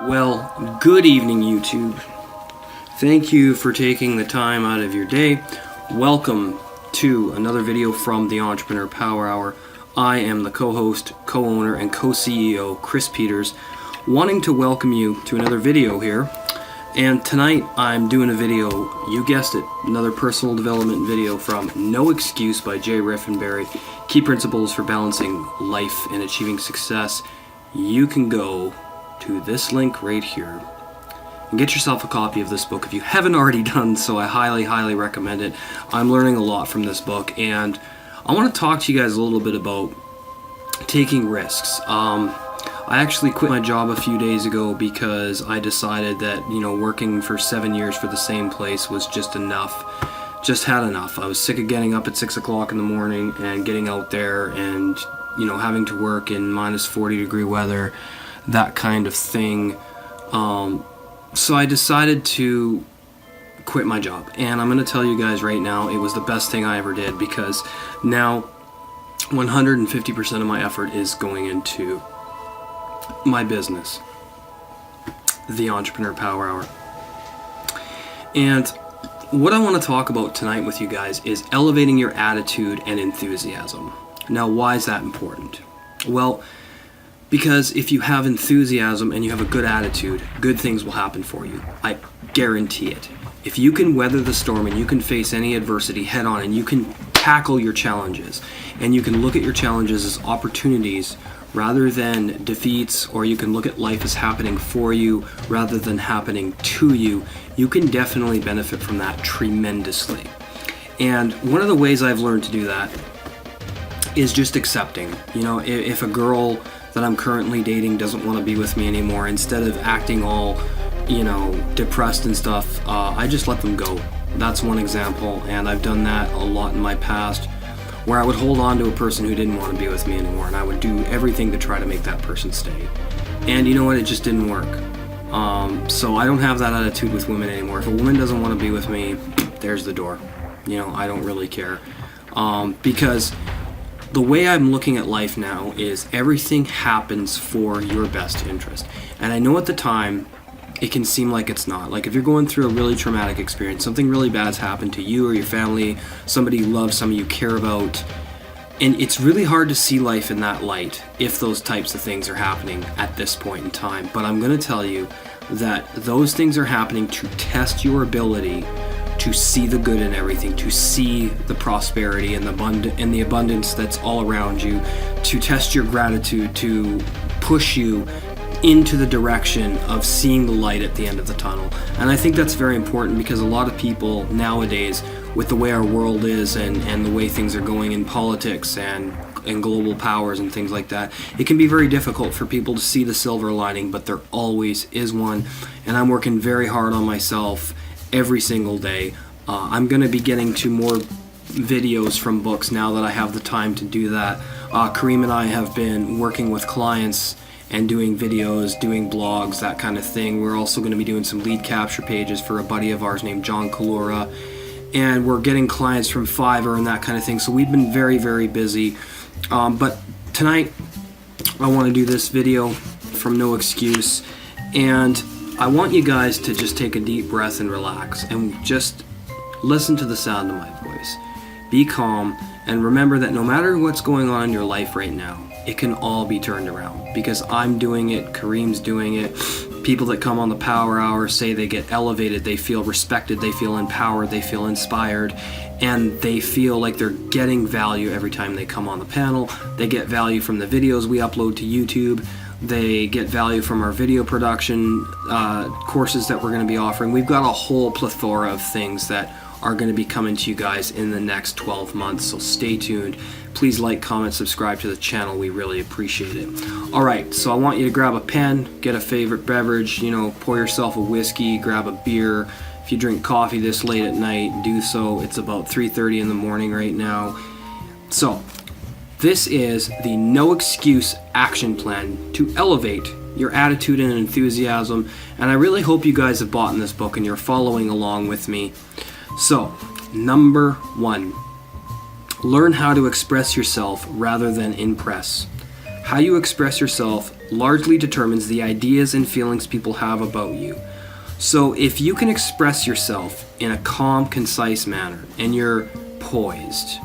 Well, good evening, YouTube. Thank you for taking the time out of your day. Welcome to another video from the Entrepreneur Power Hour. I am the co-host, co-owner, and co-CEO, Chris Peters, wanting to welcome you to another video here. And tonight I'm doing a video, you guessed it, another personal development video from No Excuse by Jay Riffenberry. Key principles for balancing life and achieving success. You can go to this link right here and get yourself a copy of this book if you haven't already done so. I highly recommend it. I'm learning a lot from this book, and I want to talk to you guys a little bit about taking risks. I actually quit my job a few days ago because I decided that, working for 7 years for the same place was just enough. Just had enough. I was sick of getting up at 6 o'clock in the morning and getting out there and, having to work in minus 40-degree weather, that kind of thing. So I decided to quit my job, and I'm going to tell you guys right now, it was the best thing I ever did, because now 150% of my effort is going into my business, the Entrepreneur Power Hour. And what I want to talk about tonight with you guys is elevating your attitude and enthusiasm. Now, why is that important? Well, because if you have enthusiasm and you have a good attitude, good things will happen for you. I guarantee it. If you can weather the storm and you can face any adversity head on and you can tackle your challenges and you can look at your challenges as opportunities rather than defeats, or you can look at life as happening for you rather than happening to you, you can definitely benefit from that tremendously. And one of the ways I've learned to do that is just accepting. If a girl that I'm currently dating doesn't want to be with me anymore, instead of acting all, depressed and stuff, I just let them go. That's one example, and I've done that a lot in my past, where I would hold on to a person who didn't want to be with me anymore, and I would do everything to try to make that person stay. And you know what? It just didn't work. So I don't have that attitude with women anymore. If a woman doesn't want to be with me, there's the door. I don't really care. Because the way I'm looking at life now is everything happens for your best interest. And I know at the time, it can seem like it's not. Like if you're going through a really traumatic experience, something really bad's happened to you or your family, somebody you love, somebody you care about, and it's really hard to see life in that light if those types of things are happening at this point in time. But I'm going to tell you that those things are happening to test your ability to see the good in everything, to see the prosperity and the abundance that's all around you, to test your gratitude, to push you into the direction of seeing the light at the end of the tunnel. And I think that's very important, because a lot of people nowadays, with the way our world is and the way things are going in politics and global powers and things like that, it can be very difficult for people to see the silver lining, but there always is one. And I'm working very hard on myself every single day. I'm going to be getting to more videos from books now that I have the time to do that. Kareem and I have been working with clients and doing videos, doing blogs, that kind of thing. We're also going to be doing some lead capture pages for a buddy of ours named John Kalura, and we're getting clients from Fiverr and that kind of thing. So we've been very busy. But tonight I want to do this video from No Excuse, and I want you guys to just take a deep breath and relax and just listen to the sound of my voice. Be calm and remember that no matter what's going on in your life right now, it can all be turned around, because I'm doing it, Kareem's doing it. People that come on the Power Hour say they get elevated, they feel respected, they feel empowered, they feel inspired, and they feel like they're getting value every time they come on the panel. They get value from the videos we upload to YouTube. They get value from our video production courses that we're going to be offering. We've got a whole plethora of things that are going to be coming to you guys in the next 12 months, so stay tuned. Please like, comment, subscribe to the channel. We really appreciate it. Alright, so I want you to grab a pen, get a favorite beverage, pour yourself a whiskey, grab a beer. If you drink coffee this late at night, do so. It's about 3:30 in the morning right now. So, this is the No Excuse action plan to elevate your attitude and enthusiasm, and I really hope you guys have bought in this book and you're following along with me. So, number 1, learn how to express yourself rather than impress. How you express yourself largely determines the ideas and feelings people have about you. So if you can express yourself in a calm, concise manner, and you're poised,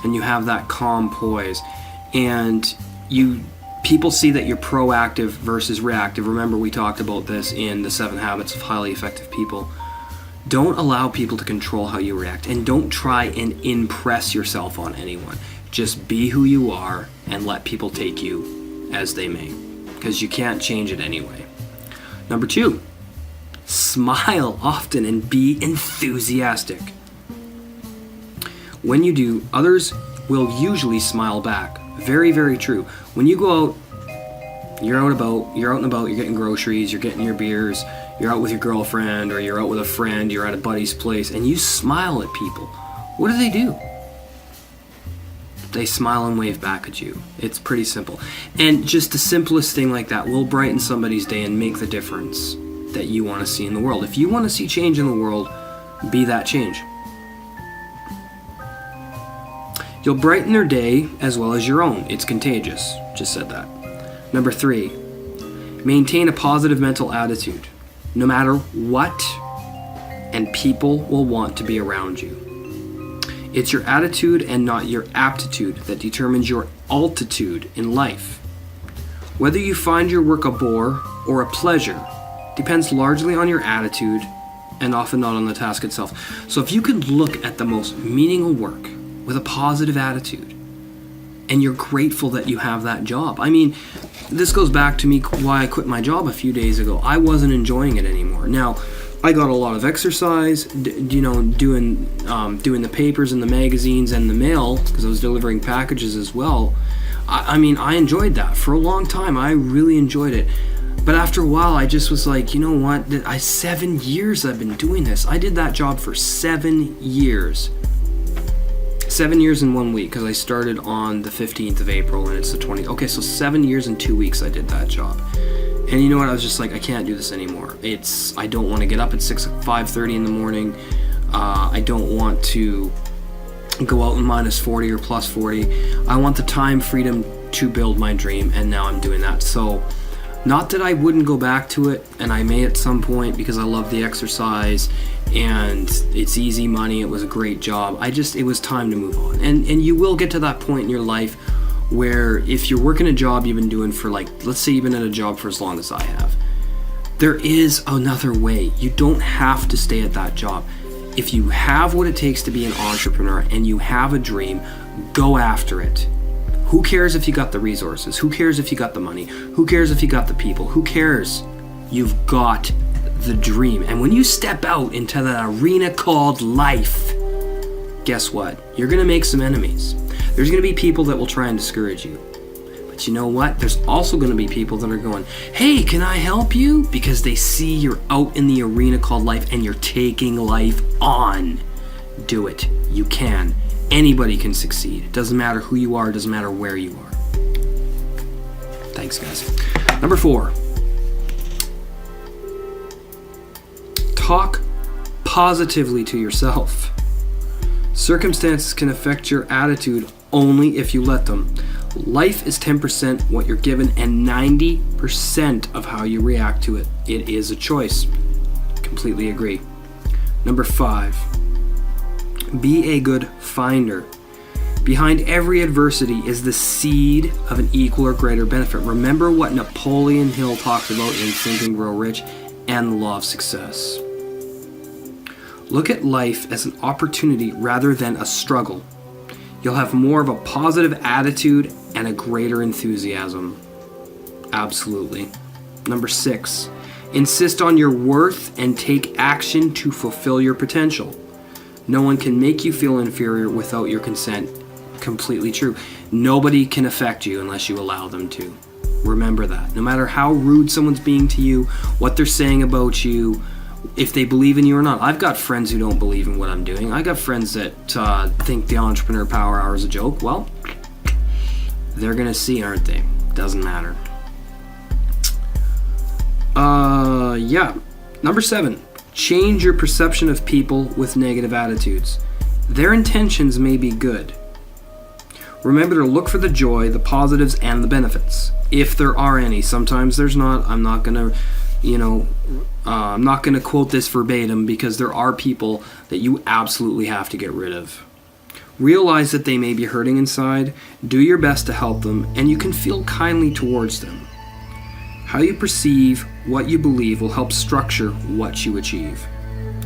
and you have that calm poise, and people see that you're proactive versus reactive. Remember, we talked about this in the 7 Habits of Highly Effective People. Don't allow people to control how you react, and don't try and impress yourself on anyone. Just be who you are and let people take you as they may, because you can't change it anyway. Number 2, smile often and be enthusiastic. When you do, others will usually smile back. Very, very true. When you go out, you're out and about, you're getting groceries, you're getting your beers, you're out with your girlfriend, or you're out with a friend, you're at a buddy's place, and you smile at people. What do? They smile and wave back at you. It's pretty simple. And just the simplest thing like that will brighten somebody's day and make the difference that you want to see in the world. If you want to see change in the world, be that change. You'll brighten their day as well as your own. It's contagious. Just said that. Number 3, maintain a positive mental attitude. No matter what, and people will want to be around you. It's your attitude and not your aptitude that determines your altitude in life. Whether you find your work a bore or a pleasure depends largely on your attitude and often not on the task itself. So if you could look at the most meaningful work with a positive attitude, and you're grateful that you have that job. I mean, this goes back to me why I quit my job a few days ago. I wasn't enjoying it anymore. Now, I got a lot of exercise, doing the papers and the magazines and the mail, because I was delivering packages as well. I mean, I enjoyed that for a long time. I really enjoyed it. But after a while, I just was like, you know what? 7 years I've been doing this. I did that job for 7 years. 7 years in 1 week, because I started on the 15th of April and it's the 20th. Okay, so 7 years and 2 weeks I did that job. And you know what? I was just like, I can't do this anymore. I don't want to get up at 5:30 in the morning. I don't want to go out in minus 40 or plus 40. I want the time freedom to build my dream, and now I'm doing that. So, not that I wouldn't go back to it, and I may at some point, because I love the exercise and it's easy money. It was a great job. It was time to move on. And you will get to that point in your life where if you're working a job you've been doing for, like, let's say you've been at a job for as long as I have, there is another way. You don't have to stay at that job. If you have what it takes to be an entrepreneur and you have a dream, go after it. Who cares if you got the resources? Who cares if you got the money? Who cares if you got the people? Who cares? You've got the dream. And when you step out into that arena called life, guess what? You're going to make some enemies. There's going to be people that will try and discourage you. But you know what? There's also going to be people that are going, hey, can I help you? Because they see you're out in the arena called life and you're taking life on. Do it. You can. Anybody can succeed. It doesn't matter who you are. It doesn't matter where you are. Thanks, guys. Number 4. Talk positively to yourself. Circumstances can affect your attitude only if you let them. Life is 10% what you're given and 90% of how you react to it. It is a choice. Completely agree. Number 5. Be a good finder. Behind every adversity is the seed of an equal or greater benefit. Remember what Napoleon Hill talked about in Think and Grow Rich and the Law of Success. Look at life as an opportunity rather than a struggle. You'll have more of a positive attitude and a greater enthusiasm. Absolutely. Number 6. Insist on your worth and take action to fulfill your potential. No one can make you feel inferior without your consent. Completely true. Nobody can affect you unless you allow them to. Remember that. No matter how rude someone's being to you, what they're saying about you, if they believe in you or not. I've got friends who don't believe in what I'm doing. I got friends that think the Entrepreneur Power Hour is a joke. Well, they're going to see, aren't they? Doesn't matter. Yeah. Number 7. Change your perception of people with negative attitudes. Their intentions may be good. Remember to look for the joy, the positives, and the benefits, if there are any. Sometimes there's not. I'm not going to, I'm not going to quote this verbatim, because there are people that you absolutely have to get rid of. Realize that they may be hurting inside, do your best to help them, and you can feel kindly towards them. How you perceive what you believe will help structure what you achieve.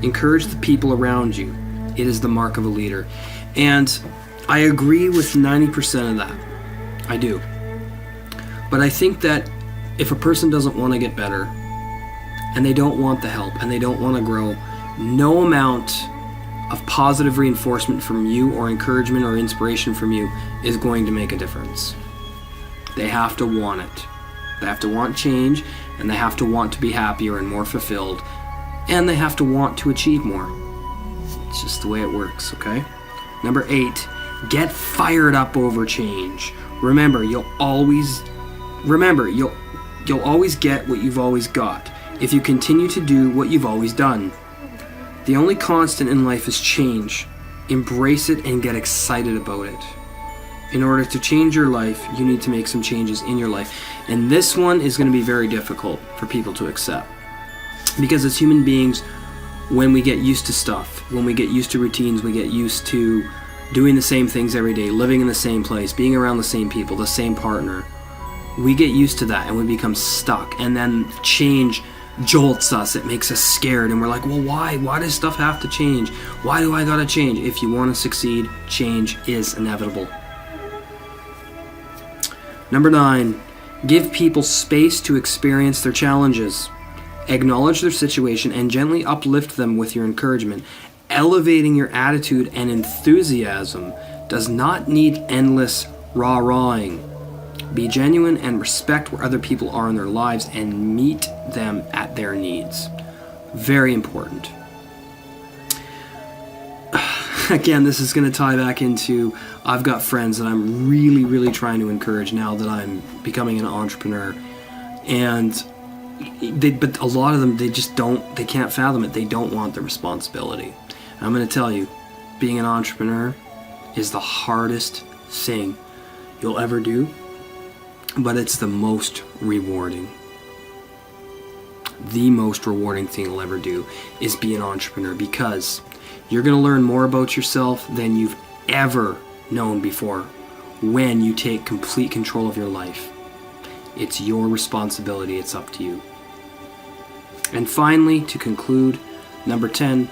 Encourage the people around you. It is the mark of a leader. And I agree with 90% of that. I do. But I think that if a person doesn't want to get better, and they don't want the help, and they don't want to grow, no amount of positive reinforcement from you, or encouragement or inspiration from you, is going to make a difference. They have to want it. They have to want change, and they have to want to be happier and more fulfilled, and they have to want to achieve more. It's just the way it works, okay? Number 8, get fired up over change. Remember, you'll always get what you've always got if you continue to do what you've always done. The only constant in life is change. Embrace it and get excited about it. In order to change your life, you need to make some changes in your life. And this one is going to be very difficult for people to accept. Because as human beings, when we get used to stuff, when we get used to routines, we get used to doing the same things every day, living in the same place, being around the same people, the same partner, we get used to that and we become stuck. And then change jolts us. It makes us scared, and we're like, well, why does stuff have to change? Why do I gotta change? If you want to succeed, change is inevitable. Number 9, give people space to experience their challenges. Acknowledge their situation and gently uplift them with your encouragement. Elevating your attitude and enthusiasm does not need endless rah-rahing. Be genuine and respect where other people are in their lives and meet them at their needs. Very important. Again, this is going to tie back into, I've got friends that I'm really, really trying to encourage now that I'm becoming an entrepreneur. But a lot of them, they can't fathom it. They don't want the responsibility. And I'm going to tell you, being an entrepreneur is the hardest thing you'll ever do. But it's the most rewarding. The most rewarding thing you'll ever do is be an entrepreneur, because you're going to learn more about yourself than you've ever known before when you take complete control of your life. It's your responsibility. It's up to you. And finally, to conclude, number 10,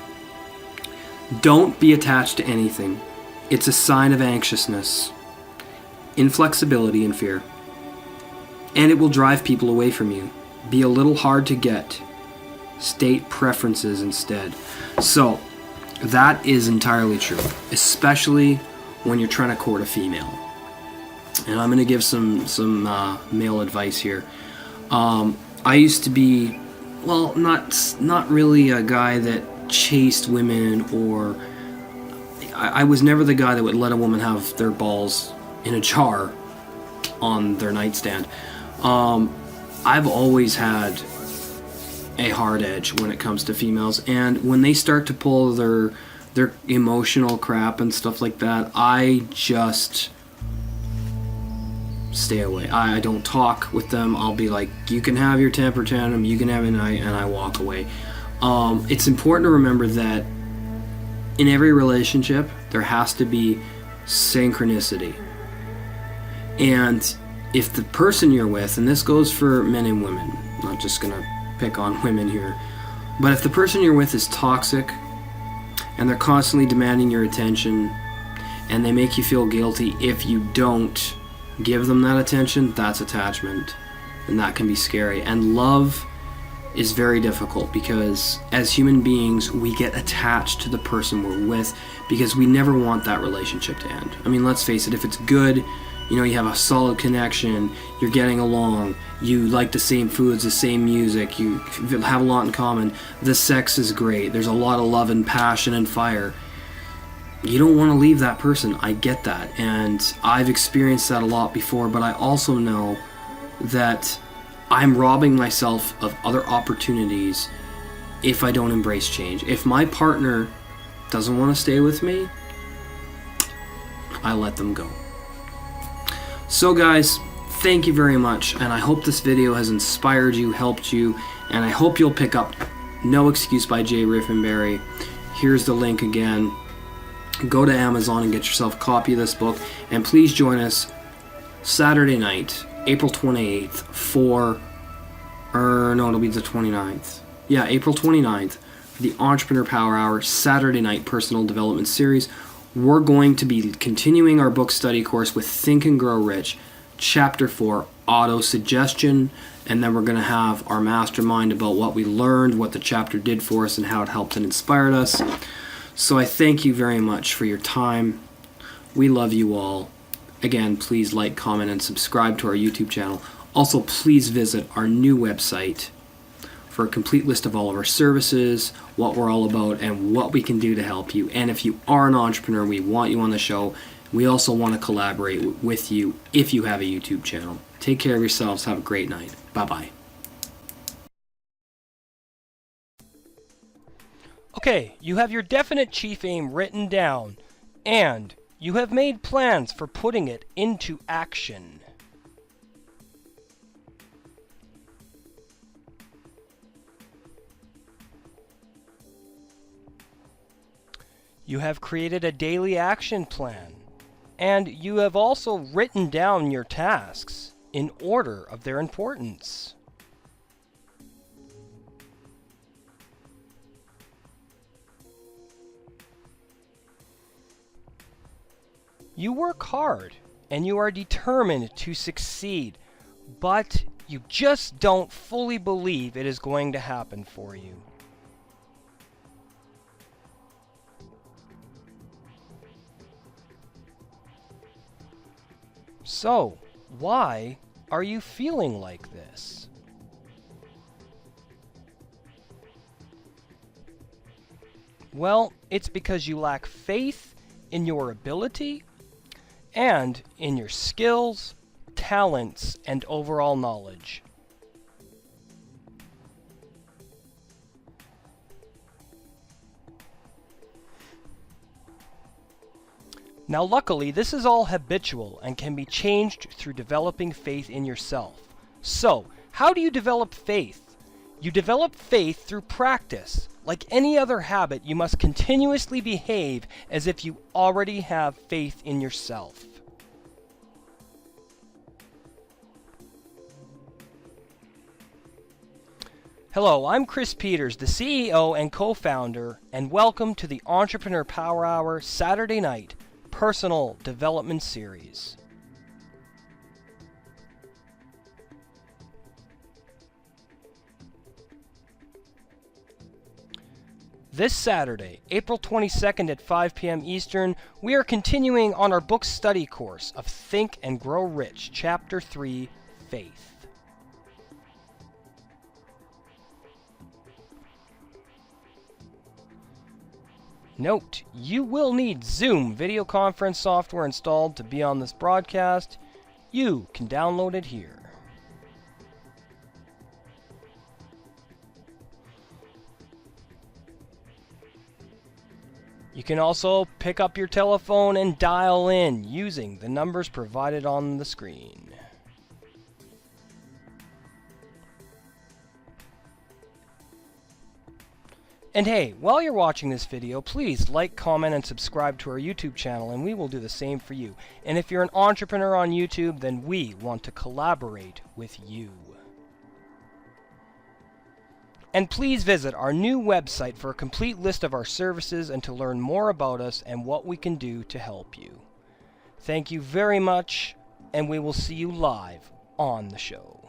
don't be attached to anything. It's a sign of anxiousness, inflexibility, and fear. And it will drive people away from you. Be a little hard to get. State preferences instead. So, that is entirely true, especially when you're trying to court a female. And I'm going to give some male advice here. I used to be, well, not really a guy that chased women, or I was never the guy that would let a woman have their balls in a jar on their nightstand. I've always had a hard edge when it comes to females, and when they start to pull their emotional crap and stuff like that, I just stay away. I don't talk with them. I'll be like, you can have your temper tantrum, you can have it, and I walk away. It's important to remember that in every relationship, there has to be synchronicity. And if the person you're with, and this goes for men and women, I'm not just going to pick on women here, but if the person you're with is toxic, and they're constantly demanding your attention, and they make you feel guilty if you don't give them that attention, that's attachment, and that can be scary. And love is very difficult, because as human beings, we get attached to the person we're with because we never want that relationship to end. I mean, let's face it, if it's good, you have a solid connection, you're getting along, you like the same foods, the same music, you have a lot in common, the sex is great, there's a lot of love and passion and fire, you don't want to leave that person. I get that, and I've experienced that a lot before, but I also know that I'm robbing myself of other opportunities if I don't embrace change. If my partner doesn't want to stay with me, I let them go. So guys, thank you very much, and I hope this video has inspired you, helped you, and I hope you'll pick up No Excuse by Jay Riffenberry. Here's the link again. Go to Amazon and get yourself a copy of this book, and please join us Saturday night, April 28th for, it'll be the 29th. Yeah, April 29th for the Entrepreneur Power Hour Saturday night personal development series. We're going to be continuing our book study course with Think and Grow Rich, Chapter 4, Auto-Suggestion, and then we're going to have our mastermind about what we learned, what the chapter did for us, and how it helped and inspired us. So I thank you very much for your time. We love you all. Again, please like, comment, and subscribe to our YouTube channel. Also, please visit our new website for a complete list of all of our services, what we're all about, and what we can do to help you. And if you are an entrepreneur, we want you on the show. We also want to collaborate with you if you have a YouTube channel. Take care of yourselves. Have a great night. Bye-bye. Okay, you have your definite chief aim written down, and you have made plans for putting it into action. You have created a daily action plan, and you have also written down your tasks in order of their importance. You work hard, and you are determined to succeed, but you just don't fully believe it is going to happen for you. So, why are you feeling like this? Well, it's because you lack faith in your ability and in your skills, talents, and overall knowledge. Now luckily, this is all habitual and can be changed through developing faith in yourself. So, how do you develop faith? You develop faith through practice. Like any other habit, you must continuously behave as if you already have faith in yourself. Hello, I'm Chris Peters, the CEO and co-founder, and welcome to the Entrepreneur Power Hour Saturday night Personal Development Series. This Saturday, April 22nd at 5 p.m. Eastern, we are continuing on our book study course of Think and Grow Rich, Chapter 3, Faith. Note, you will need Zoom video conference software installed to be on this broadcast. You can download it here. You can also pick up your telephone and dial in using the numbers provided on the screen. And hey, while you're watching this video, please like, comment, and subscribe to our YouTube channel, and we will do the same for you. And if you're an entrepreneur on YouTube, then we want to collaborate with you. And please visit our new website for a complete list of our services and to learn more about us and what we can do to help you. Thank you very much, and we will see you live on the show.